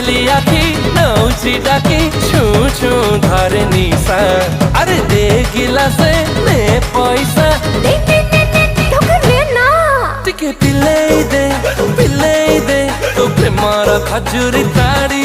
मेली आखी नौची डाकी छू छू धरे निशा अरे दे गिलासे ने पैसा टिके पिले दे तो प्रेमर खजुरी ताड़ी